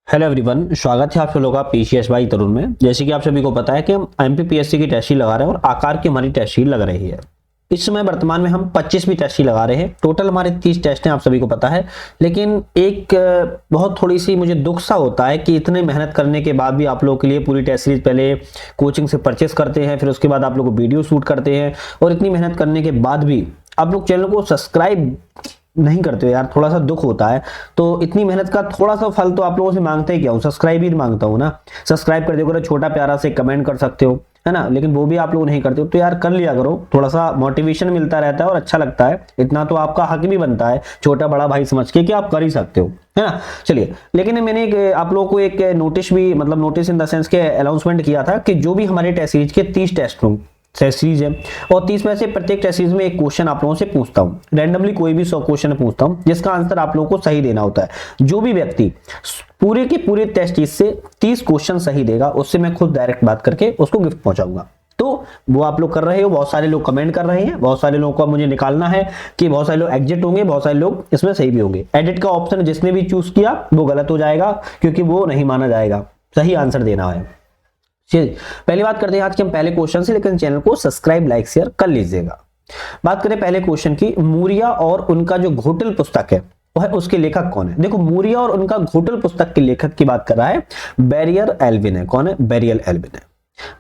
Hello everyone, स्वागत है आप सभी लोगों का पीसीएस बाई तरुण में। जैसे कि आप सभी को पता है कि हम एमपीपीएससी की टेस्ट सीरीज लगा रहे हैं और आकार की हमारी टेस्ट सीरीज लग रही है। इस समय वर्तमान में हम 25वीं टेस्ट सीरीज लगा रहे हैं। टोटल हमारे 30 टेस्ट हैं, आप सभी को पता है। लेकिन एक बहुत थोड़ी सी मुझे दुख सा होता है कि इतने मेहनत करने के बाद भी आप लोगों के लिए पूरी टेस्ट सीरीज पहले कोचिंग से परचेस करते हैं, फिर उसके बाद आप लोग को वीडियो शूट करते हैं और इतनी मेहनत करने के बाद भी आप लोग चैनल को सब्सक्राइब नहीं करते हो यार, थोड़ा सा दुख होता है। तो इतनी मेहनत का थोड़ा सा फल तो आप लोगों से मांगते ही क्या हूँ, सब्सक्राइब ही मांगता हूँ ना। सब्सक्राइब कर दिया करो, छोटा प्यारा से कमेंट कर सकते हो, है ना। लेकिन वो भी आप लोग नहीं करते हो, तो यार कर लिया करो, थोड़ा सा मोटिवेशन मिलता रहता है और अच्छा लगता है। इतना तो आपका हक भी बनता है छोटा बड़ा भाई समझ के कि आप कर ही सकते हो, है ना। चलिए, लेकिन मैंने आप लोगों को एक नोटिस भी, मतलब नोटिस इन द सेंस के अनाउंसमेंट किया था कि जो भी हमारे टेस्ट सीरीज के 30 टेस्ट सीरीज है और 30 में से प्रत्येक टेस्ट सीरीज में एक क्वेश्चन आप लोगों से पूछता हूं, रैंडमली कोई भी 100 क्वेश्चन पूछता हूं जिसका आंसर आप लोगों को सही देना होता है। जो भी व्यक्ति पूरे के पूरे टेस्ट सीरीज से 30 क्वेश्चन सही देगा उससे मैं खुद डायरेक्ट बात करके उसको गिफ्ट पहुंचाऊंगा। तो वो आप लोग कर रहे हो, बहुत सारे लोग कमेंट कर रहे हैं, बहुत सारे लोगों को मुझे निकालना है कि बहुत सारे लोग एग्जिट होंगे, बहुत सारे लोग इसमें सही भी होंगे। एडिट का ऑप्शन जिसने भी चूज किया वो गलत हो जाएगा क्योंकि वो नहीं माना जाएगा, सही आंसर देना है। चलिए, पहली बात करते हैं आज के हम पहले क्वेश्चन से, लेकिन चैनल को सब्सक्राइब लाइक शेयर कर लीजिएगा। बात करें पहले क्वेश्चन की, मूरिया और उनका जो घोटल पुस्तक है वह है, उसके लेखक कौन है। देखो, मूरिया और उनका घोटल पुस्तक के लेखक की बात कर रहा है बैरियर एल्विन है। कौन है? बैरियर एल्विन है।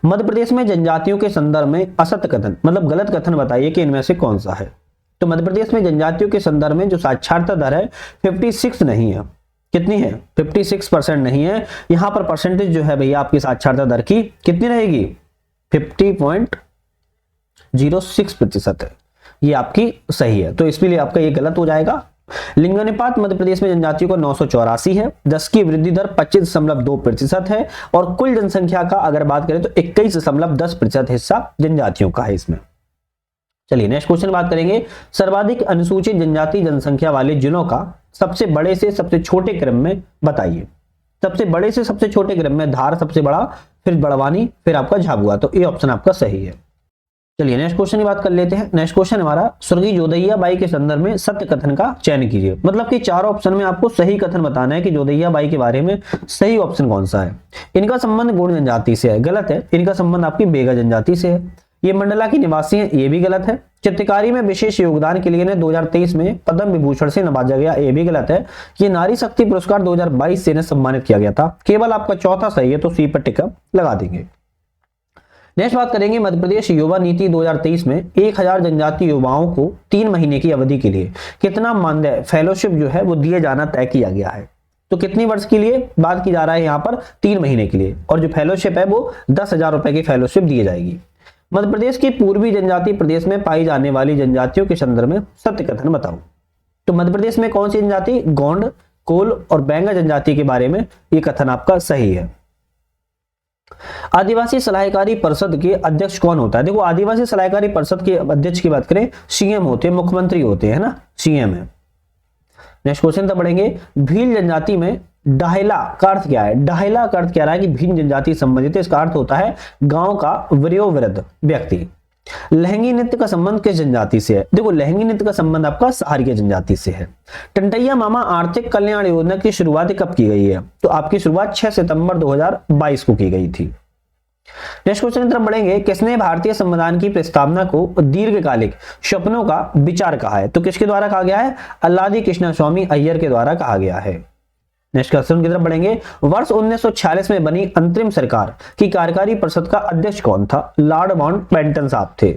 मध्य प्रदेश में जनजातियों के संदर्भ में असत्य कथन, मतलब गलत कथन बताइए कि इनमें से कौन सा है। तो मध्य प्रदेश में जनजातियों के संदर्भ में जो साक्षरता दर है 56 नहीं है। कितनी है? 56% नहीं है। यहां पर परसेंटेज जो है भैया आपकी साक्षरता दर की कितनी रहेगी? 50.06% है। ये आपकी सही है, तो इसके लिए आपका ये गलत हो जाएगा। लिंगानुपात मध्य प्रदेश में जनजातियों का 984 है। 10 की वृद्धि दर 25.2% है और कुल जनसंख्या का अगर बात करें तो 21.10% हिस्सा जनजातियों का है इसमें। चलिए, नेक्स्ट क्वेश्चन बात करेंगे, सर्वाधिक अनुसूचित जनजाति जनसंख्या वाले जिलों का सबसे बड़े से सबसे छोटे क्रम में बताइए। सबसे बड़े से सबसे छोटे क्रम में धार सबसे बड़ा, फिर बड़वानी, फिर आपका झाबुआ। तो ये ऑप्शन आपका सही है। चलिए, नेक्स्ट क्वेश्चन की बात कर लेते हैं। नेक्स्ट क्वेश्चन हमारा, स्वर्गीय जोदैया बाई के संदर्भ में सत्य कथन का चयन कीजिए। मतलब कि चार ऑप्शन में आपको सही कथन बताना है कि जोदैया बाई के बारे में सही ऑप्शन कौन सा है। इनका संबंध गोंड जनजाति से है, गलत है। इनका संबंध आपकी बेगा जनजाति से है। ये मंडला की निवासी हैं, ये भी गलत है। चित्रकारी में विशेष योगदान के लिए इन्हें 2023 में पद्म विभूषण से नवाजा गया, ये भी गलत है। ये नारी शक्ति पुरस्कार 2022 से इन्हें सम्मानित किया गया था। केवल आपका चौथा सही है, तो सी पर टिक लगा देंगे। नेक्स्ट बात करेंगे, मध्य प्रदेश युवा नीति 2023 में 1000 जनजातीय युवाओं को 3 महीने की अवधि के लिए कितना मानदेय फेलोशिप जो है वो दिए जाना तय किया गया है। तो कितनी वर्ष के लिए बात की जा रहा है यहाँ पर? 3 महीने के लिए। और जो फेलोशिप है वो 10,000 रुपए की फेलोशिप दी जाएगी। मध्य प्रदेश की पूर्वी जनजाति प्रदेश में पाई जाने वाली जनजातियों के संदर्भ में सत्य कथन बताओ। तो मध्य प्रदेश में कौन सी जनजाति? गोंड, कोल और बैंगा जनजाति के बारे में ये कथन आपका सही है। आदिवासी सलाहकारी परिषद के अध्यक्ष कौन होता है? देखो, आदिवासी सलाहकारी परिषद के अध्यक्ष की बात करें, सीएम होते हैं, मुख्यमंत्री होते हैं ना, सीएम है। नेक्स्ट क्वेश्चन तक बढ़ेंगे, भील जनजाति में डाहेला का अर्थ क्या है? डाहेला का अर्थ क्या रहा है कि भील जनजाति संबंधित है। इसका अर्थ होता है गांव का वयोवृद्ध व्यक्ति। लहंगी नृत्य का संबंध किस जनजाति से है? देखो, लहंगी नृत्य का संबंध आपका सहारिया जनजाति से है। टंटैया मामा आर्थिक कल्याण योजना की शुरुआत कब की गई है? तो आपकी शुरुआत 6 सितंबर 2022 को की गई थी। नेक्स्ट क्वेश्चन की तरफ बढ़ेंगे, किसने भारतीय संविधान की प्रस्तावना को दीर्घकालिक सपनों का विचार कहा है? तो किसके द्वारा कहा गया है? अल्लादी कृष्ण स्वामी अय्यर के द्वारा कहा गया है। नेक्स्ट क्वेश्चन की तरफ बढ़ेंगे, वर्ष 1946 में बनी अंतरिम सरकार की कार्यकारी परिषद का अध्यक्ष कौन था? लॉर्ड माउंटबेटन साहब थे।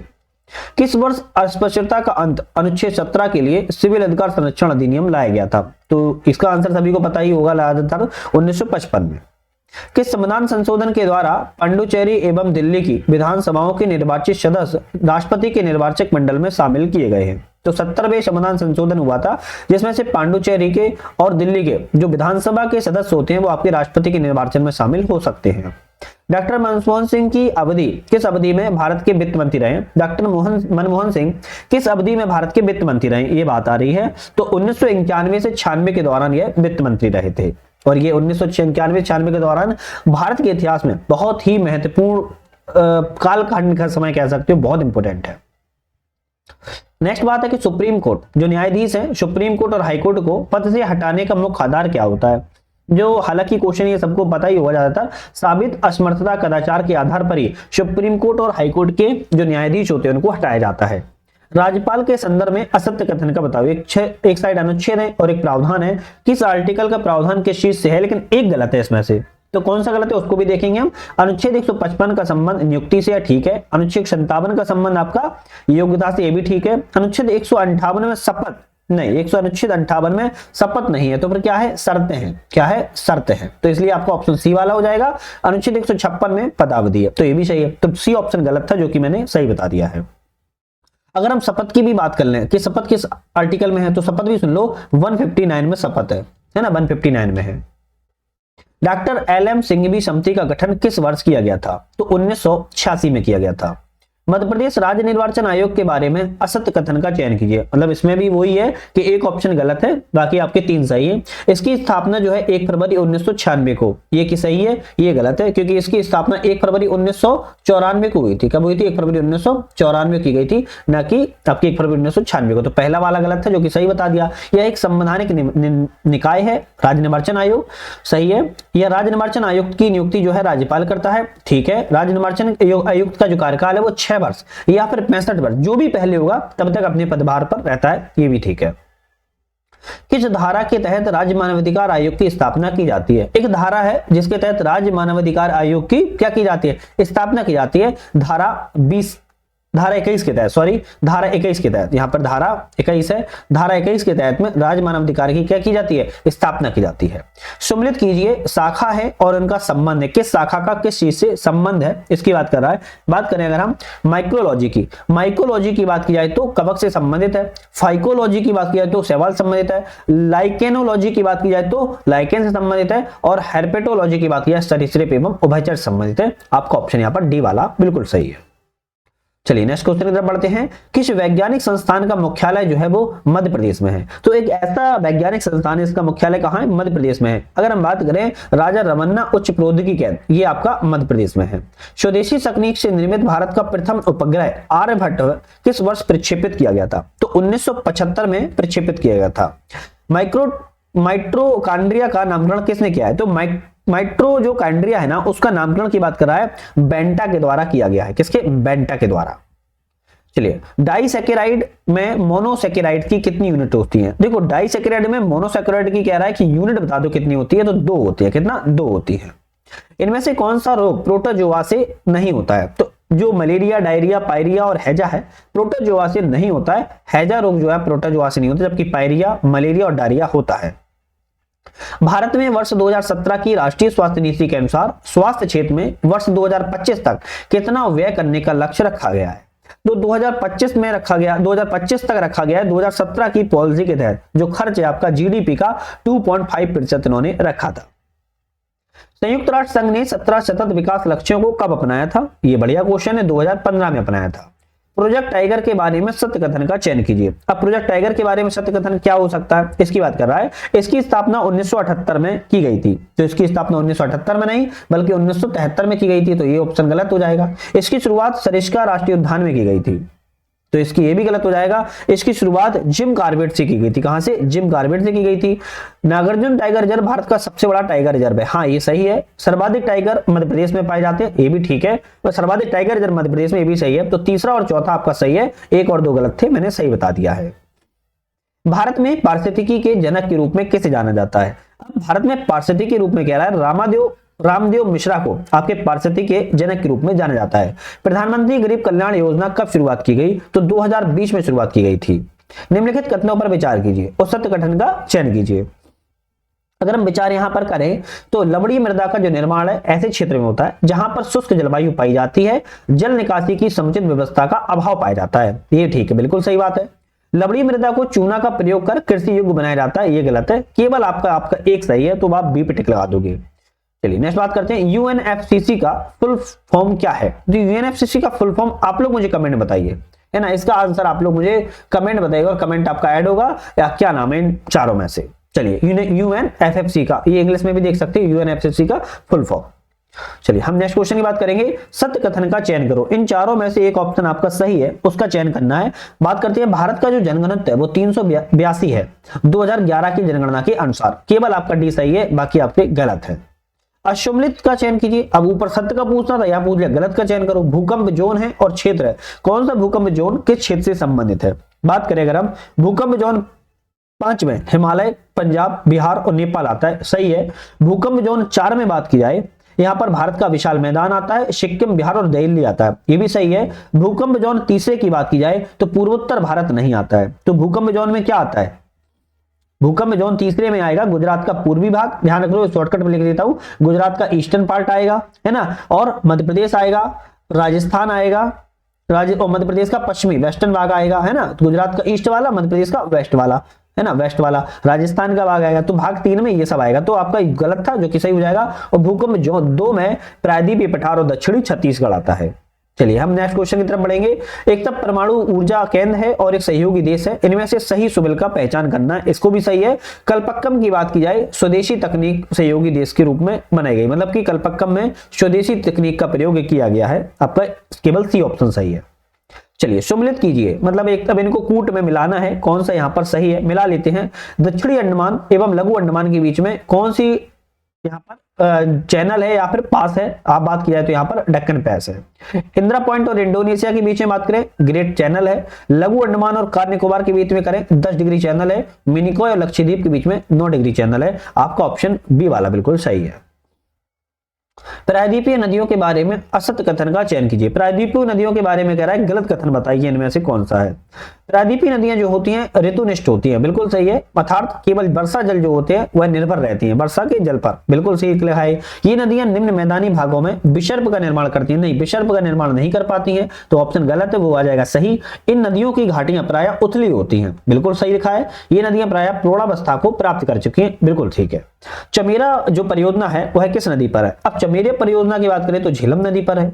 किस वर्ष अस्पृश्यता का अंत अनुच्छेद 17 के लिए सिविल अधिकार संरक्षण अधिनियम लाया गया था? तो इसका आंसर सभी को पता ही होगा, लाया था 1955 में। किस संविधान संशोधन के द्वारा पांडुचेरी एवं दिल्ली की विधानसभाओं के निर्वाचित सदस्य राष्ट्रपति के निर्वाचक मंडल में शामिल किए गए हैं? तो 70वें संविधान संशोधन हुआ था जिसमें से पांडुचेरी के और दिल्ली के जो विधानसभा के सदस्य होते हैं वो आपके राष्ट्रपति के निर्वाचन में शामिल हो सकते हैं। डॉक्टर मनमोहन सिंह की अवधि किस अवधि में भारत के वित्त मंत्री रहे? डॉक्टर मनमोहन सिंह किस अवधि में भारत के वित्त मंत्री रहे, ये बात आ रही है। तो 1991 से 96 के दौरान ये वित्त मंत्री रहे थे और ये 1991-96 के दौरान भारत के इतिहास में बहुत ही महत्वपूर्ण कालखंड का समय कह सकते हो, बहुत इंपॉर्टेंट है। नेक्स्ट बात है कि सुप्रीम कोर्ट जो न्यायाधीश हैं, सुप्रीम कोर्ट और हाई कोर्ट को पद से हटाने का मुख्य आधार क्या होता है? जो हालांकि क्वेश्चन ये सबको पता ही होगा ज्यादातर, साबित असमर्थता कदाचार के आधार पर ही सुप्रीम कोर्ट और हाईकोर्ट के जो न्यायाधीश होते हैं उनको हटाया जाता है। राज्यपाल के संदर्भ में असत्य कथन का बताओ। एक साइड अनुच्छेद है और एक प्रावधान है। किस आर्टिकल का प्रावधान किस चीज से है, लेकिन एक गलत है इसमें से, तो कौन सा गलत है उसको भी देखेंगे हम। अनुच्छेद 155 का संबंध नियुक्ति से है, ठीक है। अनुच्छेद 57 का संबंध आपका योग्यता से, ये भी ठीक है। अनुच्छेद 158 में शपथ नहीं, अनुच्छेद 58 में शपथ नहीं है, तो फिर क्या है, शर्तें हैं। क्या है, शर्तें हैं, तो इसलिए आपका ऑप्शन सी वाला हो जाएगा। अनुच्छेद 156 में पदावधि है, तो ये भी सही है, तो सी ऑप्शन गलत था जो कि मैंने सही बता दिया है। अगर हम शपथ की भी बात कर लें कि शपथ किस आर्टिकल में है, तो शपथ भी सुन लो 159 में शपथ है ना, 159 में है। डॉक्टर LM सिंघवी समिति का गठन किस वर्ष किया गया था, तो 1986 में किया गया था। मध्य प्रदेश राज्य निर्वाचन आयोग के बारे में असत्य कथन का चयन कीजिए। मतलब इसमें भी वही है कि एक ऑप्शन गलत है, बाकी आपके 3 सही है। इसकी स्थापना जो है 1 फरवरी 1996 को, ये की सही है, ये गलत है, क्योंकि इसकी स्थापना 1 फरवरी 1994 को हुई थी। कब हुई थी, 1 फरवरी 1994 की गई थी, ना कि आपकी 1 फरवरी 1996 को। तो पहला वाला गलत था जो कि सही बता दिया। यह एक संवैधानिक निकाय है, राज्य निर्वाचन आयोग, सही है। यह राज्य निर्वाचन आयुक्त की नियुक्ति जो है राज्यपाल करता है, ठीक है। राज्य निर्वाचन आयुक्त का जो कार्यकाल है वो 6 वर्ष या फिर 65 वर्ष, जो भी पहले होगा तब तक अपने पदभार पर रहता है, ये भी ठीक है। किस धारा के तहत राज्य मानवाधिकार आयोग की स्थापना की जाती है। एक धारा है जिसके तहत राज्य मानवाधिकार आयोग की क्या की जाती है, स्थापना की जाती है। धारा 21 के तहत, सॉरी धारा 21 के तहत, यहाँ पर धारा 21 है, धारा 21 के तहत में राज्य मानवाधिकार की क्या की जाती है, स्थापना की जाती है। सम्मिलित कीजिए, शाखा है और उनका संबंध है। किस शाखा का किस चीज से संबंध है, इसकी बात कर रहा है। बात करें अगर हम माइक्रोलॉजी की बात की जाए तो कवक से संबंधित है। फाइकोलॉजी की बात की जाए तो शैवाल संबंधित है। लाइकेनोलॉजी की बात की जाए तो लाइकेन से संबंधित है। और हेर्पेटोलॉजी की बात की जाए सरीसृप एवं उभयचर संबंधित है। आपका ऑप्शन यहाँ पर डी वाला बिल्कुल सही है। चलिए नेक्स्ट क्वेश्चन की तरफ बढ़ते हैं। किस वैज्ञानिक संस्थान का मुख्यालय जो है वो मध्य प्रदेश में है। तो एक ऐसा वैज्ञानिक संस्थान है, इसका मुख्यालय कहाँ है, मध्य प्रदेश में है। अगर हम बात करें राजा रमन्ना उच्च प्रौद्योगिकी केंद्र, ये आपका मध्य प्रदेश में है। स्वदेशी तकनीक से निर्मित भारत का प्रथम उपग्रह आर्यभट्ट किस वर्ष प्रक्षेपित किया गया था, तो 1975 में प्रक्षेपित किया गया था। माइटोकॉन्ड्रिया का नामकरण किसने किया है, तो माइट्रो जो कांड्रिया है ना, उसका नामकरण की बात कर रहा है बेंटा के द्वारा किया गया है। किसके, बेंटा के द्वारा। चलिए डाइसैकेराइड में मोनोसैकेराइड की कितनी यूनिट होती है। देखो डाइसैकेराइड में मोनोसैकेराइड की कह रहा है कि यूनिट बता दो कितनी होती है, तो 2 होती है। कितना, 2 होती है। इनमें से कौन सा रोग प्रोटोजोआ से नहीं होता है, तो जो मलेरिया, डायरिया, पायरिया और हैजा है प्रोटोजोआ से नहीं होता है। हैजा रोग जो है प्रोटोजोआ से नहीं होता, जबकि पायरिया, मलेरिया और डायरिया होता है। भारत में वर्ष 2017 की राष्ट्रीय स्वास्थ्य नीति के अनुसार स्वास्थ्य क्षेत्र में वर्ष 2025 तक कितना व्यय करने का लक्ष्य रखा गया है, तो 2025 में रखा गया, 2025 तक रखा गया है। 2017 की पॉलिसी के तहत जो खर्च है आपका जीडीपी का 2.5% इन्होंने रखा था। संयुक्त राष्ट्र संघ ने 17 सतत विकास लक्ष्यों को कब अपनाया था, ये बढ़िया क्वेश्चन है, 2015 में अपनाया था। प्रोजेक्ट टाइगर के बारे में सत्य कथन का चयन कीजिए। अब प्रोजेक्ट टाइगर के बारे में सत्य कथन क्या हो सकता है, इसकी बात कर रहा है। इसकी स्थापना 1978 में की गई थी, तो इसकी स्थापना 1978 में नहीं बल्कि 1973 में की गई थी, तो ये ऑप्शन गलत हो जाएगा। इसकी शुरुआत सरिस्का राष्ट्रीय उद्यान में की गई थी, तो इसकी ये भी गलत हो जाएगा। इसकी शुरुआत जिम कॉर्बेट से की गई थी। कहां से, जिम कॉर्बेट से की गई थी। नागार्जुन टाइगर रिजर्व भारत का सबसे बड़ा टाइगर रिजर्व है, हाँ ये सही है। सर्वाधिक टाइगर मध्य प्रदेश में पाए जाते हैं, ये भी ठीक है। तो सर्वाधिक टाइगर रिजर्व मध्य प्रदेश में, ये भी सही है। तो तीसरा और चौथा आपका सही है, 1 और 2 गलत थे, मैंने सही बता दिया है। भारत में पारिस्थितिकी के जनक के रूप में किसे जाना जाता है। भारत में पारिस्थितिकी के रूप में कह रहा है रामदेव मिश्रा को आपके पारिस्थितिकी के जनक के रूप में जाना जाता है। प्रधानमंत्री गरीब कल्याण योजना कब शुरुआत की गई, तो 2020 में शुरुआत की गई थी। निम्नलिखित कथनों पर विचार कीजिए और सत्य कथन का चयन कीजिए। अगर हम विचार यहां पर करें तो लवणीय मृदा का जो निर्माण है ऐसे क्षेत्र में होता है जहां पर शुष्क जलवायु पाई जाती है, जल निकासी की समुचित व्यवस्था का अभाव पाया जाता है, ये ठीक है, बिल्कुल सही बात है। लवणीय मृदा को चूना का प्रयोग कर कृषि योग्य बनाया जाता है, ये गलत है। केवल आपका एक सही है, तो आप बी पे टिक लगा दोगे। चलिए नेक्स्ट बात करते हैं, यूएनएफसीसी का फुल फॉर्म क्या है। तो यूएनएफसीसी का फुल फॉर्म आप लोग मुझे कमेंट में बताइए, है ना, इसका आंसर आप लोग मुझे कमेंट बताइएगा, कमेंट आपका ऐड होगा या क्या नाम है इन चारों में से। चलिए यूएनएफएफसी का, ये इंग्लिश में भी देख सकते हैं, यूएनएफसीसी का फुल फॉर्म। चलिए हम नेक्स्ट क्वेश्चन की बात करेंगे। सत्य कथन का चयन करो। इन चारों में से एक ऑप्शन आपका सही है, उसका चयन करना है। बात करते हैं भारत का जो जनगणना है वो 382 है 2011 की जनगणना के अनुसार। केवल आपका डी सही है, बाकी आपके गलत है। अशुमलित का चयन कीजिए। अब ऊपर सत्य का पूछना था, यहां पूछ लिया गलत का चयन करो। भूकंप जोन है और क्षेत्र है, कौन सा भूकंप जोन किस क्षेत्र से संबंधित है। बात करें अगर हम भूकंप जोन 5 में हिमालय, पंजाब, बिहार और नेपाल आता है, सही है। भूकंप जोन 4 में बात की जाए, यहां पर भारत का विशाल मैदान आता है, सिक्किम, बिहार और दिल्ली आता है, ये भी सही है। भूकंप जोन तीसरे की बात की जाए तो पूर्वोत्तर भारत नहीं आता है, तो भूकंप जोन में क्या आता है, भूकंप जोन तीसरे में आएगा गुजरात का पूर्वी भाग, ध्यान रख लो, शॉर्टकट में लिख देता हूं, गुजरात का ईस्टर्न पार्ट आएगा, है ना, और मध्य प्रदेश आएगा, राजस्थान आएगा, और मध्य प्रदेश का पश्चिमी वेस्टर्न भाग आएगा, है ना, तो गुजरात का ईस्ट वाला, मध्य प्रदेश का वेस्ट वाला, है ना, वेस्ट वाला, राजस्थान का भाग आएगा। तो भाग 3 में ये सब आएगा, तो आपका गलत था, जो कि सही हो जाएगा। और भूकंप जोन 2 में प्रायद्वीपीय पठार और दक्षिणी छत्तीसगढ़ आता है। चलिए हम नेक्स्ट क्वेश्चन की तरफ बढ़ेंगे। एक तब परमाणु ऊर्जा केंद्र है और एक सहयोगी देश है, इनमें से सही सुमेल का पहचान करना है। इसको भी सही है। कल्पक्कम की बात की जाए, स्वदेशी तकनीक सहयोगी देश के रूप में बनाई गई, मतलब कि कल्पक्कम में स्वदेशी तकनीक का प्रयोग किया गया है। आपका केवल सी ऑप्शन सही है। चलिए सुमिलित कीजिए, मतलब एक तब इनको कूट में मिलाना है, कौन सा यहां पर सही है, मिला लेते हैं। दक्षिणी अंडमान एवं लघु अंडमान के बीच में कौन सी यहाँ पर चैनल है या फिर पास है, आप बात की जाए तो यहाँ पर डक्कन पैस है। इंदिरा पॉइंट और इंडोनेशिया के बीच में बात करें, ग्रेट चैनल है। लघु अंडमान और कार निकोबार के बीच में करें 10 डिग्री चैनल है। मिनिकॉय और लक्षद्वीप के बीच में 9 डिग्री चैनल है। आपका ऑप्शन बी वाला बिल्कुल सही है। प्रायद्वीपीय नदियों के बारे में असत्य कथन का चयन कीजिए। प्रायद्वीपीय नदियों के बारे में कह रहा है गलत कथन बताइए, इनमें से कौन सा है। प्रायद्वीपीय नदियां जो होती हैं ऋतुनिष्ठ होती हैं, बिल्कुल सही है। अर्थात केवल वर्षा जल जो होते हैं वह निर्भर रहती हैं वर्षा के जल पर, बिल्कुल सही लिखा है। ये नदियां निम्न मैदानी भागों में विसर्प का निर्माण करती हैं, नहीं, विसर्प का निर्माण नहीं कर पाती हैं, तो ऑप्शन गलत है, वो आ जाएगा सही। इन नदियों की घाटियां प्रायः उथली होती हैं, बिल्कुल सही लिखा है। ये नदियां प्रायः प्रौढ़ावस्था को प्राप्त कर चुकी हैं, बिल्कुल ठीक है। चमेरा जो परियोजना है वह किस नदी पर है। अब चमेरा परियोजना की बात करें तो झेलम नदी पर है।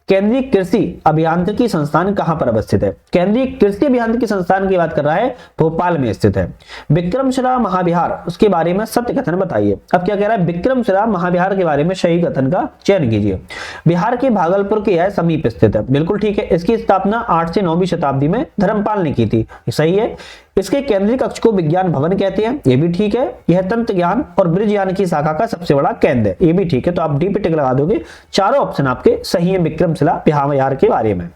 केंद्रीय कृषि अभियांत्रिकी संस्थान कहां पर अवस्थित है। केंद्रीय कृषि अभियांत्रिकी संस्थान की बात कर रहा है, भोपाल में स्थित है। विक्रमशिला महाविहार, उसके बारे में सत्य कथन बताइए। अब क्या कह रहा है, विक्रमशिला महाविहार के बारे में सही कथन का चयन कीजिए। बिहार के भागलपुर के यह समीप स्थित है, बिल्कुल ठीक है। इसकी स्थापना 8 से 9वीं शताब्दी में धर्मपाल ने की थी, सही है। इसके केंद्रीय कक्ष को विज्ञान भवन कहते हैं, ये भी ठीक है। यह तंत्र ज्ञान और ब्रज ज्ञान की शाखा का सबसे बड़ा केंद्र है, ये भी ठीक है। तो आप डी पे टिक लगा दोगे, चारों ऑप्शन आपके सही है विक्रमशिला महाविहार के बारे में।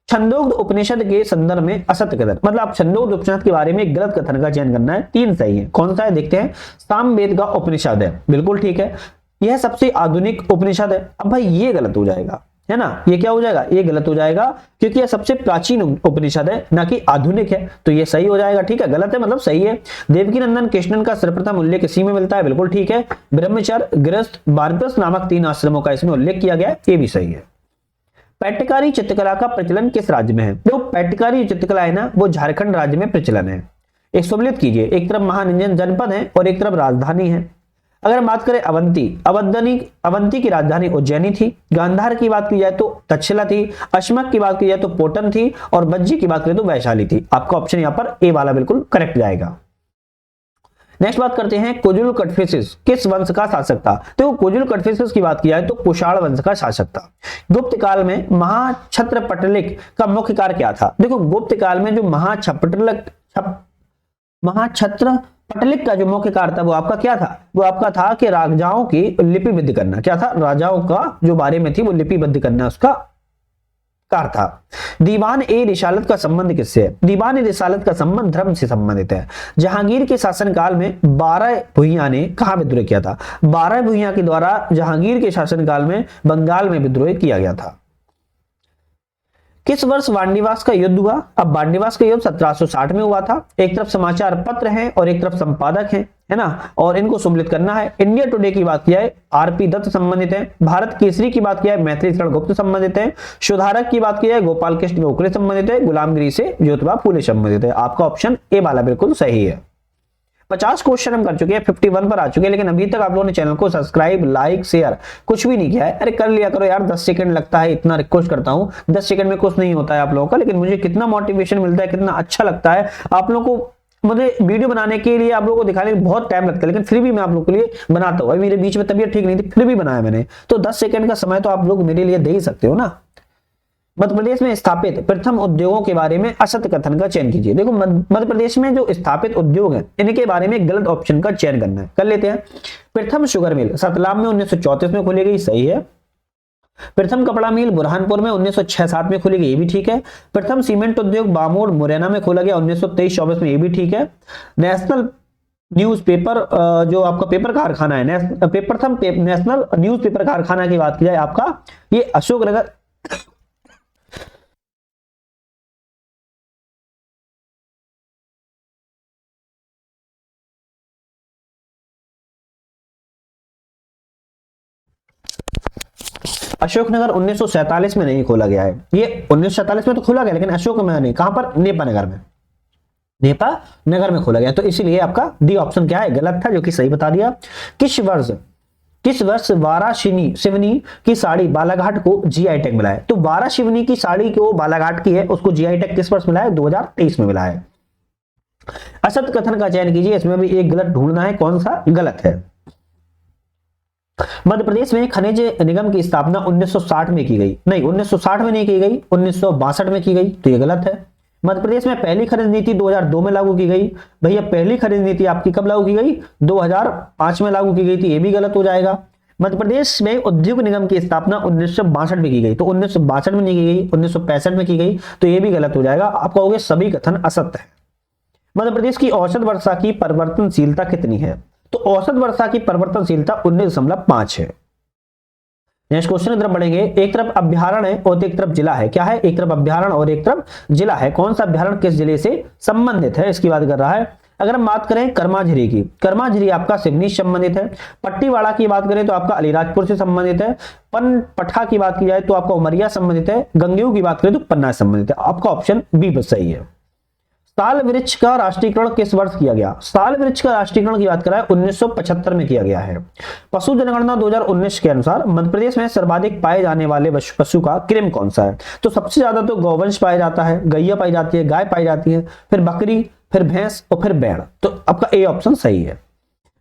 छंदोग्ध उपनिषद के संदर्भ में असत्य कथन, मतलब आप छंदोग्ध उपनिषद के बारे में गलत कथन का चयन करना है। 3 सही है, कौन सा है देखते हैं। सामवेद का उपनिषद है, बिल्कुल ठीक है। यह सबसे आधुनिक उपनिषद है। अब भाई ये गलत हो जाएगा, है ना, ये क्या हो जाएगा, ये गलत हो जाएगा, क्योंकि यह सबसे प्राचीन उपनिषद है, ना कि आधुनिक है, तो ये सही हो जाएगा, ठीक है। गलत है मतलब सही है। देवकी नंदन कृष्णन का सर्वप्रथम उल्लेख इसी में मिलता है, बिल्कुल ठीक है। ब्रह्मचर्य, गृहस्थ, वानप्रस्थ नामक 3 आश्रमों का इसमें उल्लेख किया गया है, ये भी सही है। पैटकारी चित्रकला का प्रचलन किस राज्य में है। तो पैटकारी चित्रकला है ना, वो झारखंड राज्य में प्रचलन है। एक सम्मिलित कीजिए, एक तरफ महानिंजन जनपद है और एक तरफ राजधानी है। अगर बात करें अवंती की राजधानी उज्जैनी थी। गांधार की बात की जाए तो तक्षशिला थी। अश्मक की बात की जाए तो पोटन थी और बज्जी की बात करें तो वैशाली थी। आपका ऑप्शन यहां पर ए वाला बिल्कुल करेक्ट जाएगा। नेक्स्ट बात करते हैं, कुजुल कटफिसिस किस वंश का शासक था। तो कुजुल कटफिसिस की बात की जाए तो कुषाण वंश का शासक था। गुप्त काल में महाछत्रपटलिक का मुख्य कार्य क्या था। देखो गुप्त काल में जो महाछत्रपटलिक का जो मुख्य कार्य था वो आपका क्या था, वो आपका था कि राजाओं की लिपिबद्ध करना। क्या था, राजाओं का जो बारे में थी वो लिपिबद्ध करना उसका कार्य था। दीवान ए रिसालत का संबंध किससे है। दीवान ए रिसालत का संबंध धर्म से संबंधित है। जहांगीर के शासनकाल में 12 भुइयां ने कहां विद्रोह किया था। 12 भुइयां के द्वारा जहांगीर के शासनकाल में बंगाल में विद्रोह किया गया था। किस वर्ष वांडीवास का युद्ध हुआ। अब वांडीवास का युद्ध 1760 में हुआ था। एक तरफ समाचार पत्र हैं और एक तरफ संपादक हैं, है ना, और इनको सम्मिलित करना है। इंडिया टुडे की बात किया है आरपी दत्त संबंधित है। भारत केसरी की बात किया है मैत्री शरण गुप्त संबंधित है। सुधारक की बात किया है गोपाल कृष्ण गोखले संबंधित है। गुलामगिरी से ज्योतिबा फूले संबंधित है। आपका ऑप्शन ए वाला बिल्कुल सही है। 50 क्वेश्चन हम कर चुके हैं, 51 पर आ चुके हैं, लेकिन अभी तक आप लोगों ने चैनल को सब्सक्राइब, लाइक, शेयर कुछ भी नहीं किया है। अरे कर लिया करो यार, 10 सेकंड लगता है, इतना रिक्वेस्ट करता हूं। 10 सेकंड में कुछ नहीं होता है आप लोगों का, लेकिन मुझे कितना मोटिवेशन मिलता है, कितना अच्छा लगता है आप लोगों को मुझे वीडियो बनाने के लिए आप लोगों को दिखाने में बहुत टाइम लगता है, लेकिन फिर भी मैं आप लोगों के लिए बनाता हूँ। मेरे बीच में तबीयत ठीक नहीं थी, फिर भी बनाया मैंने, तो 10 सेकंड का समय तो आप लोग मेरे लिए दे ही सकते हो ना। मध्य प्रदेश में स्थापित प्रथम उद्योगों के बारे में असत्य कथन का चयन कीजिए। देखो मध्य प्रदेश में जो स्थापित उद्योग हैं इनके बारे में गलत ऑप्शन का चयन करना है। कर लेते हैं। प्रथम शुगर मिल सतलाम में 1934 में खोली गई, सही है। प्रथम कपड़ा मिल बुरहानपुर में 1906-07 में खोली गई, ये भी ठीक है। प्रथम सीमेंट उद्योग बामोड़ मुरैना में खोला गया 1923-24 में, ये भी ठीक है। नेशनल न्यूज़पेपर जो आपका पेपर कारखाना है, प्रथम नेशनल न्यूज़पेपर कारखाना की बात की जाए आपका ये अशोकनगर अशोकनगर 1947 में नहीं खोला गया है। ये 1947 में तो खोला गया, लेकिन अशोक में नहीं। कहां पर? नेपा नगर में, नेपा नगर में खोला गया। तो इसीलिए आपका डी ऑप्शन क्या है? गलत था, जो कि सही बता दिया। किस वर्ष वाराशिवनी शिवनी की साड़ी बालाघाट को जीआई टैग मिला है? तो वाराशिवनी की साड़ी को बालाघाट की है, उसको जीआई टैग किस वर्ष मिला है? 2023 में मिला है। असत कथन का चयन कीजिए, इसमें भी एक गलत ढूंढना है, कौन सा गलत है। मध्य प्रदेश में खनिज निगम की स्थापना 1960 में की गई, नहीं 1960 में नहीं की गई, 1962 में की गई, तो ये गलत है। मध्य प्रदेश में पहली खनिज नीति 2002 में लागू की गई। भैया पहली खनिज नीति आपकी कब लागू की गई? 2005 में लागू की गई थी, ये भी गलत हो जाएगा। मध्य प्रदेश में उद्योग निगम की स्थापना 1962 में की गई, तो 1962 में नहीं की गई, 1965 में की गई, तो ये भी गलत हो जाएगा। आप कहोगे सभी कथन असत्य है। मध्य प्रदेश की औसत वर्षा की परिवर्तनशीलता कितनी है? तो औसत वर्षा की परिवर्तनशीलता 19.5 है। नेक्स्ट क्वेश्चन की तरफ बढ़ेंगे। एक तरफ अभ्यारण्य है और एक तरफ जिला है, क्या है? एक तरफ अभ्यारण्य और एक तरफ जिला है। कौन सा अभ्यारण्य किस जिले से संबंधित है, इसकी बात कर रहा है। अगर हम बात करें कर्माझिरी की, कर्माझिरी आपका सिवनी से संबंधित है। पट्टीवाड़ा की बात करें तो आपका अलीराजपुर से संबंधित है। पनपठा की बात की जाए तो आपका उमरिया संबंधित है। गंगेऊ की बात करें तो पन्ना से संबंधित है। आपका ऑप्शन बी बस सही है। साल वृक्ष का राष्ट्रीयकरण किस वर्ष किया गया? साल वृक्ष का राष्ट्रीयकरण की बात करा है 1975 में किया गया है। पशु जनगणना 2019 के अनुसार मध्य प्रदेश में सर्वाधिक पाए जाने वाले पशु का क्रम कौन सा है? तो सबसे ज्यादा तो गौवंश पाया जाता है, गैया पाई जाती है, गाय पाई जाती है, फिर बकरी, फिर भैंस और फिर बैल। तो आपका ए ऑप्शन सही है।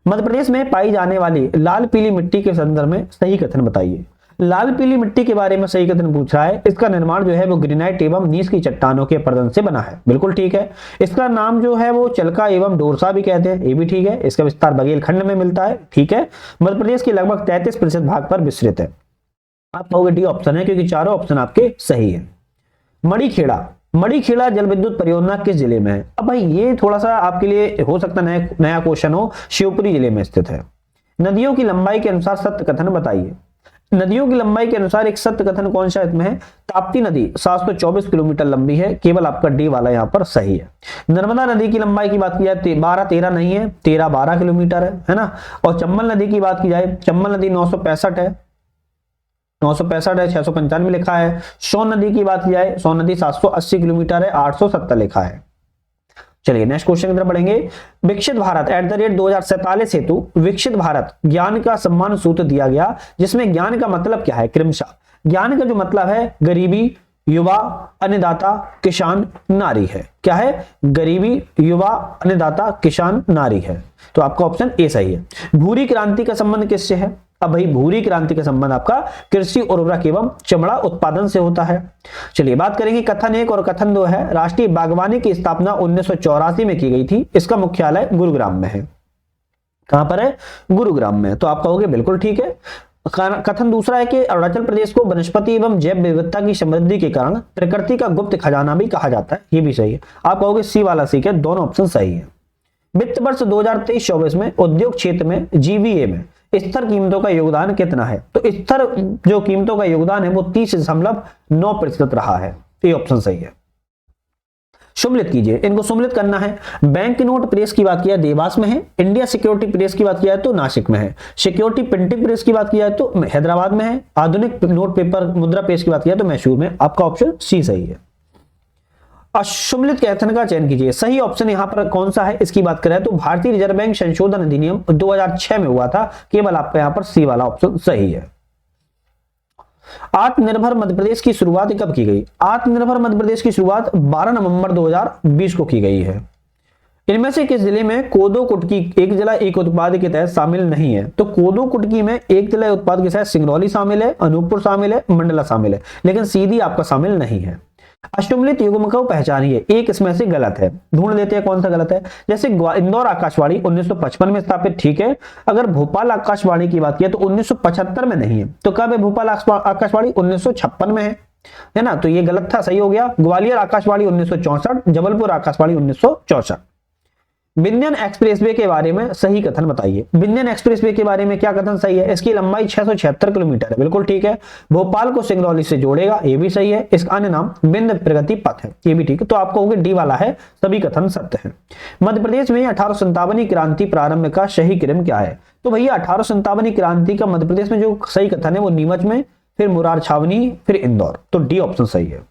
मध्य प्रदेश में पाई जाने वाली लाल पीली मिट्टी के संदर्भ में सही कथन बताइए। लाल पीली मिट्टी के बारे में सही कथन पूछ रहा है। इसका निर्माण जो है वो ग्रेनाइट एवं नीस की चट्टानों के पर्दन से बना है, बिल्कुल ठीक है। इसका नाम जो है वो चलका एवं डोरसा भी कहते हैं, ये भी ठीक है। इसका विस्तार बघेलखंड में मिलता है, ठीक है। मध्य प्रदेश के लगभग 33% भाग पर विस्तृत है। आप कहोगे डी ऑप्शन है, क्योंकि चारों ऑप्शन आपके सही है। मणिखेड़ा जल विद्युत परियोजना किस जिले में है? अब भाई ये थोड़ा सा आपके लिए हो सकता है नया क्वेश्चन हो। शिवपुरी जिले में स्थित है। नदियों की लंबाई के अनुसार सत्य कथन बताइए। नदियों की लंबाई के अनुसार एक सत्य कथन कौन सा इसमें है? ताप्ती नदी 724 किलोमीटर लंबी है, केवल आपका डी वाला यहाँ पर सही है। नर्मदा नदी की लंबाई की बात की जाए 12-13 नहीं है, 13-12 किलोमीटर है ना। और चंबल नदी की बात की जाए, चंबल नदी 965 है, 965 है, 695 लिखा है। सोन नदी की बात की जाए, सोन नदी 780 किलोमीटर है, 870 लिखा है। चलिए नेक्स्ट क्वेश्चन की तरफ बढ़ेंगे। विकसित भारत @2047 हेतु विकसित भारत ज्ञान का सम्मान सूत्र दिया गया, जिसमें ज्ञान का मतलब क्या है? क्रमशः ज्ञान का जो मतलब है गरीबी, युवा, अन्नदाता, किसान, नारी है। क्या है? गरीबी, युवा, अन्नदाता, किसान, नारी है। तो आपका ऑप्शन ए सही है। भूरी क्रांति का संबंध किससे है? अब भाई भूरी क्रांति का संबंध आपका कृषि, उर्वरक एवं चमड़ा उत्पादन से होता है। चलिए बात करेंगे कथन 1 और कथन 2 है। राष्ट्रीय बागवानी की स्थापना 1984 में की गई थी। इसका मुख्यालय गुरुग्राम में है। कहां पर है? गुरुग्राम में। तो आप कहोगे बिल्कुल ठीक है। कथन दूसरा है कि अरुणाचल प्रदेश को वनस्पति एवं जैव विविधता की समृद्धि के कारण प्रकृति का गुप्त खजाना भी कहा जाता है, ये भी सही है। आप कहोगे सी वाला ठीक है, दोनों ऑप्शन सही है। वित्त वर्ष 2023-24 में उद्योग क्षेत्र में जीवीए में स्थिर कीमतों का योगदान कितना है? तो स्थिर जो कीमतों का योगदान है वो 30.9% रहा है, ये ऑप्शन सही है। सुमिलित कीजिए, इनको सुमिलित करना है। बैंक नोट प्रेस की बात किया देवास में है। इंडिया सिक्योरिटी प्रेस की बात किया तो नासिक में है। सिक्योरिटी प्रिंटिंग प्रेस की बात किया तो हैदराबाद में है। आधुनिक नोट पेपर मुद्रा प्रेस की बात किया तो मैसूर में। आपका ऑप्शन सी सही है। असुमिलित कथन का चयन कीजिए। सही ऑप्शन यहां पर कौन सा है इसकी बात करें तो भारतीय रिजर्व बैंक संशोधन अधिनियम 2006 में हुआ था, केवल आपका यहां पर सी वाला ऑप्शन सही है। आत्मनिर्भर मध्य प्रदेश की शुरुआत कब की गई? आत्मनिर्भर मध्य प्रदेश की शुरुआत 12 नवंबर 2020 को की गई है। इनमें से किस जिले में कोदो कुटकी एक जिला एक उत्पाद के तहत शामिल नहीं है? तो कोदो कुटकी में एक जिला उत्पाद के तहत सिंगरौली शामिल है, अनूपपुर शामिल है, मंडला शामिल है, लेकिन सीधी आपका शामिल नहीं है। अष्टमूलित युग्म को पहचानिए, एक इसमें से गलत है, ढूंढ लेते हैं कौन सा गलत है। जैसे इंदौर आकाशवाणी 1955 में स्थापित, ठीक है। अगर भोपाल आकाशवाणी की बात किया तो 1975 में नहीं है, तो कब है भोपाल आकाशवाणी? 1956 में है ना, तो ये गलत था, सही हो गया। ग्वालियर आकाशवाणी 1964, जबलपुर आकाशवाणी 1964। विंध्यन एक्सप्रेसवे के बारे में सही कथन बताइए। विंध्यन एक्सप्रेसवे के बारे में क्या कथन सही है? इसकी लंबाई 676 किलोमीटर है, बिल्कुल ठीक है। भोपाल को सिंगरौली से जोड़ेगा, ये भी सही है। इसका अन्य नाम विंध्य प्रगति पथ है, ये भी ठीक है। तो आपको होगा डी वाला है, सभी कथन सत्य है। मध्य प्रदेश में 1857 क्रांति प्रारंभ का सही क्रम क्या है? तो भैया 1857 क्रांति का मध्य प्रदेश में जो सही कथन है वो नीमच में, फिर मुरार छावनी, फिर इंदौर, तो डी ऑप्शन सही है।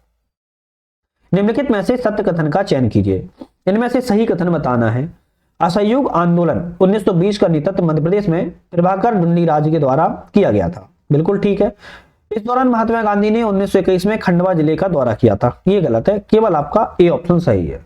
निम्नलिखित में से सत्य कथन का चयन कीजिए। इनमें से सही कथन बताना है। असहयोग आंदोलन 1920 का नेतृत्व मध्य प्रदेश में प्रभाकर ढुंडीराज के द्वारा किया गया था, बिल्कुल ठीक है। इस दौरान महात्मा गांधी ने 1921 में खंडवा जिले का दौरा किया था, ये गलत है, केवल आपका ए ऑप्शन सही है।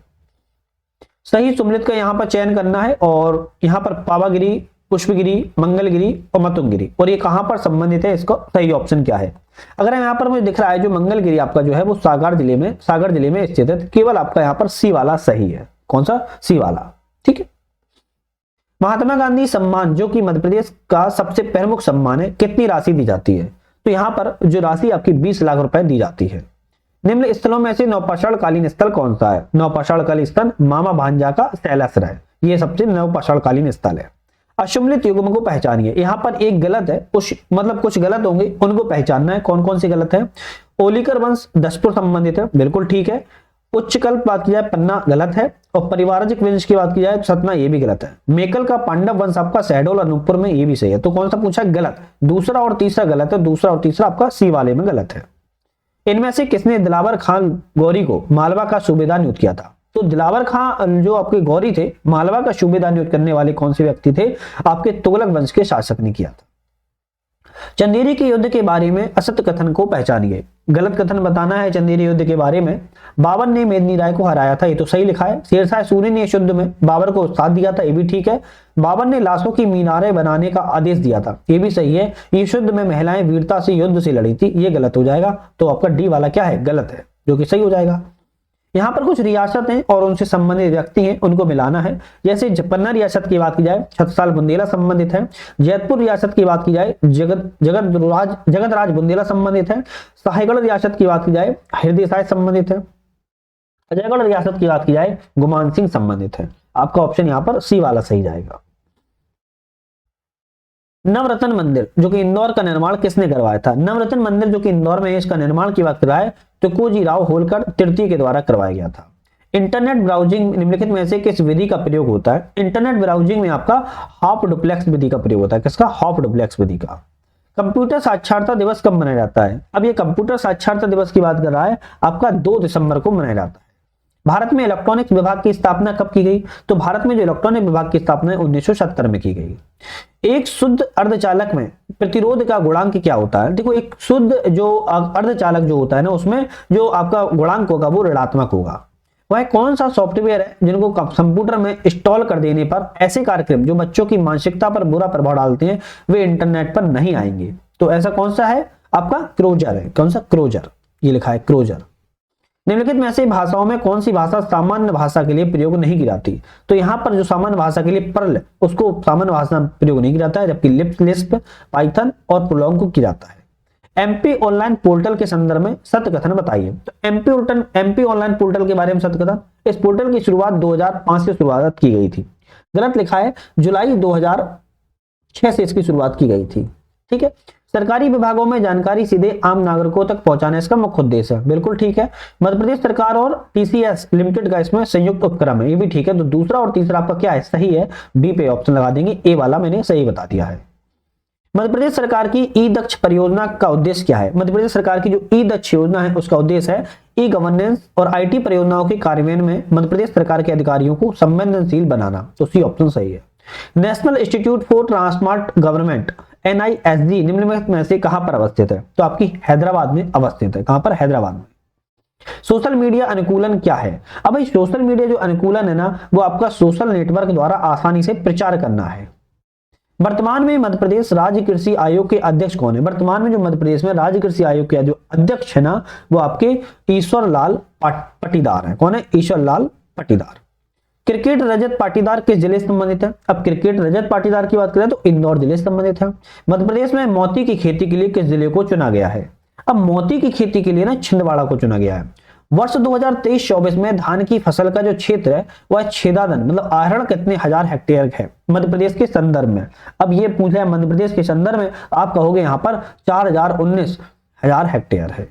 सही सम्मिलित का यहां पर चयन करना है, और यहां पर पावागिरी, पुष्पगिरी, मंगलगिरी और मतुंगगिरी, और ये कहां पर संबंधित है, इसका सही ऑप्शन क्या है? अगर यहाँ पर मुझे दिख रहा है जो मंगलगिरी आपका जो है वो सागर जिले में स्थित है, केवल आपका यहाँ पर सी वाला सही है। कौन सा? सी वाला, ठीक है। महात्मा गांधी सम्मान जो कि मध्य प्रदेश का सबसे प्रमुख सम्मान है, कितनी राशि दी जाती है? तो यहाँ पर जो राशि आपकी 20 लाख रुपए दी जाती है। निम्न स्थलों में से नवपाषाणकालीन स्थल कौन सा है? नवपाषाणकालीन स्थल मामा भांजा का शैलाश्रय, ये सबसे नवपाषाणकालीन स्थल है। अशुमलित युग्म को पहचानिए, यहाँ पर एक गलत है, कुछ गलत होंगे, उनको पहचानना है कौन कौन सी गलत है। ओलिकर वंश दशपुर संबंधित है, बिल्कुल ठीक है। उच्चकल्प बात की जाए पन्ना, गलत है। और परिवारजिक वंश की बात की जाए सतना, ये भी गलत है। मेकल का पांडव वंश आपका शहडोल अनूपपुर में, ये भी सही है। तो कौन सा पूछा? गलत। दूसरा और तीसरा गलत है, दूसरा और तीसरा आपका सी वाले में गलत है। इनमें से किसने दिलावर खान गौरी को मालवा का सूबेदार नियुक्त किया था? तो दिलावर खान जो आपके गौरी थे, मालवा का सूबेदार नियुक्त करने वाले कौन से व्यक्ति थे? आपके तुगलक वंश के शासक ने किया था। चंदेरी के युद्ध के बारे में असत्य कथन को पहचानिए। गलत कथन बताना है चंदेरी युद्ध के बारे में। बाबर ने मेदिनी राय को हराया था, ये तो सही लिखा है। शेरशाह सूरी ने इस युद्ध में बाबर को साथ दिया था, ये भी ठीक है। बाबर ने लाशों की मीनारें बनाने का आदेश दिया था, ये भी सही है। इस युद्ध में महिलाएं वीरता से युद्ध से लड़ी थी, ये गलत हो जाएगा। तो आपका डी वाला क्या है? गलत है, जो कि सही हो जाएगा। यहाँ पर कुछ रियासत हैं और उनसे संबंधित व्यक्ति हैं, उनको मिलाना है। जैसे पन्ना रियासत की बात की जाए छत्रसाल बुंदेला संबंधित है। जयपुर रियासत की बात की जाए जगत राज बुंदेला संबंधित है। साहेगढ़ रियासत की बात की जाए हृदय साय संबंधित है। अजयगढ़ रियासत की बात की जाए गुमान सिंह संबंधित है। आपका ऑप्शन यहाँ पर सी वाला सही जाएगा। नवरत्न मंदिर जो कि इंदौर का निर्माण किसने करवाया था? नवरत्न मंदिर जो कि इंदौर में है, इसका निर्माण की बात कराए तो तुकोजीराव होलकर तृतीय के द्वारा करवाया गया था। इंटरनेट ब्राउजिंग निम्नलिखित में से किस विधि का प्रयोग होता है? इंटरनेट ब्राउजिंग में आपका हाफ डुप्लेक्स विधि का प्रयोग होता है। किसका? हाफ डुप्लेक्स विधि का। कंप्यूटर साक्षरता दिवस कब मनाया जाता है? अब ये कंप्यूटर साक्षरता दिवस की बात कर रहा है, आपका 2 दिसंबर को मनाया जाता है। भारत में इलेक्ट्रॉनिक्स विभाग की स्थापना कब की गई? तो भारत में जो इलेक्ट्रॉनिक विभाग की स्थापना 1970 में की गई। एक शुद्ध अर्धचालक में प्रतिरोध का गुणांक क्या होता है? देखो, एक शुद्ध जो अर्धचालक जो होता है ना, उसमें जो आपका गुणांक होगा वो ऋणात्मक होगा। वह कौन सा सॉफ्टवेयर है जिनको कंप्यूटर में इंस्टॉल कर देने पर ऐसे कार्यक्रम जो बच्चों की मानसिकता पर बुरा प्रभाव डालते हैं वे इंटरनेट पर नहीं आएंगे? तो ऐसा कौन सा है? आपका क्रोजर है। कौन सा? क्रोजर, ये लिखा है क्रोजर। निम्नलिखित में से भाषाओं में कौन सी भाषा सामान्य भाषा के लिए प्रयोग नहीं की जाती? तो यहाँ पर जो सामान्य भाषा के लिए पर्ल, उसको सामान्य भाषा में प्रयोग नहीं किया जाता है, जबकि लिस्प, पाइथन और प्रोलॉन्ग को किया जाता है। एमपी ऑनलाइन पोर्टल के संदर्भ में सत्य कथन बताइए। तो एमपी ऑनलाइन पोर्टल के बारे में सत्य कथन, इस पोर्टल की शुरुआत 2005 से शुरुआत की गई थी। गलत लिखा है, जुलाई 2006 से इसकी शुरुआत की गई थी। ठीक है। सरकारी विभागों में जानकारी सीधे आम नागरिकों तक पहुंचाने इसका मुख्य उद्देश्य है। बिल्कुल ठीक है। मध्य प्रदेश सरकार और टीसीएस लिमिटेड का इसमें संयुक्त उपक्रम है, ये भी ठीक है। तो दूसरा और तीसरा आपका क्या है? सही है। बी पे ऑप्शन लगा देंगे, ए वाला मैंने सही बता दिया है। मध्य प्रदेश सरकार की ई दक्ष परियोजना का उद्देश्य क्या है? मध्य प्रदेश सरकार की जो ई दक्ष योजना है उसका उद्देश्य है ई गवर्नेंस और आईटी परियोजनाओं के कार्यान्वयन में मध्य प्रदेश सरकार के अधिकारियों को संवेदनशील बनाना। तो सी ऑप्शन सही है। नेशनल इंस्टीट्यूट फॉर ट्रांसस्मार्ट गवर्नमेंट NISG निम्नलिखित में से कहां पर अवस्थित है? तो आपकी हैदराबाद में अवस्थित है। कहां पर? हैदराबाद में। सोशल मीडिया अनुकूलन क्या है? अब भाई सोशल मीडिया जो अनुकूलन है ना, वो आपका सोशल नेटवर्क द्वारा आसानी से प्रचार करना है। वर्तमान में मध्य प्रदेश राज्य कृषि आयोग के अध्यक्ष कौन है? वर्तमान में जो मध्य प्रदेश में राज्य कृषि आयोग के जो अध्यक्ष है ना, वो आपके ईश्वर लाल पाटीदार है। कौन है? ईश्वर लाल पाटीदार। क्रिकेट रजत पाटीदार किस जिले से संबंधित है? अब क्रिकेट रजत पाटीदार की बात करें तो इंदौर जिले से संबंधित है। मध्य प्रदेश में मोती की खेती के लिए किस जिले को चुना गया है? अब मोती की खेती के लिए ना छिंदवाड़ा को चुना गया है। वर्ष 2023-24 में धान की फसल का जो क्षेत्र है वह छेदादन मतलब आहरण कितने हजार हेक्टेयर है मध्य प्रदेश के संदर्भ में? अब ये पूछा है मध्य प्रदेश के संदर्भ में, आप कहोगे यहां पर 4019 हेक्टेयर है।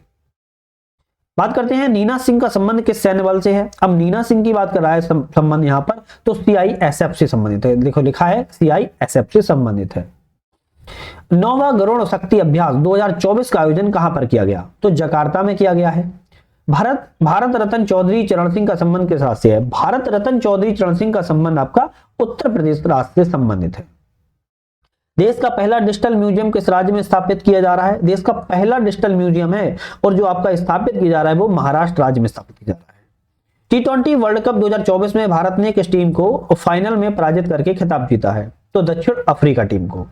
बात करते हैं नीना सिंह का संबंध किस सैन्य बल से है? अब नीना सिंह की बात कर रहा है संबंध यहां पर, तो CISF से संबंधित है। देखो लिखा है CISF से संबंधित है। 9वां गरुड़ शक्ति अभ्यास 2024 का आयोजन कहां पर किया गया? तो जकार्ता में किया गया है। भारत रत्न चौधरी चरण सिंह का संबंध किस राज्य से है? भारत रत्न चौधरी चरण सिंह का संबंध आपका उत्तर प्रदेश राज्य से संबंधित है। देश का पहला डिजिटल म्यूजियम किस राज्य में स्थापित किया जा रहा है? देश का पहला डिजिटल म्यूजियम है और जो आपका स्थापित किया जा रहा है वो महाराष्ट्र राज्य में स्थापित किया जा रहा है। T20 वर्ल्ड कप 2024 में भारत ने किस टीम को फाइनल में पराजित करके खिताब जीता है? तो दक्षिण अफ्रीका टीम को।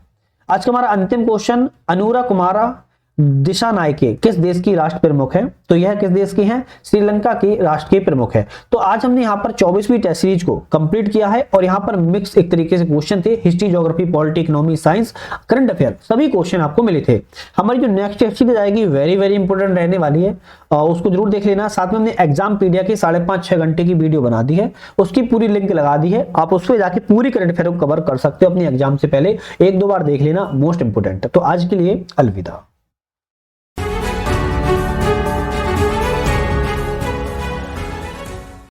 आज का हमारा अंतिम क्वेश्चन, अनुरा कुमारा दिशानायके किस देश की राष्ट्र प्रमुख है? तो यह किस देश की है? श्रीलंका की राष्ट्र के प्रमुख है। तो आज हमने यहाँ पर 24वीं टेस्ट सीरीज को कंप्लीट किया है और यहाँ पर मिक्स एक तरीके से क्वेश्चन थे, history, geography, polity, economy, science, current affair, सभी क्वेश्चन आपको मिले थे। हमारी जो नेक्स्ट टेस्ट सीरीज आएगी वेरी इंपोर्टेंट रहने वाली है, उसको जरूर देख लेना। साथ में हमने एग्जाम पीडिया की 5.5-6 घंटे की वीडियो बना दी है, उसकी पूरी लिंक लगा दी है, आप उस पर जाके पूरी करंट अफेयर को कवर कर सकते हो अपने एग्जाम से पहले। 1-2 बार देख लेना, मोस्ट इंपोर्टेंट। तो आज के लिए अलविदा।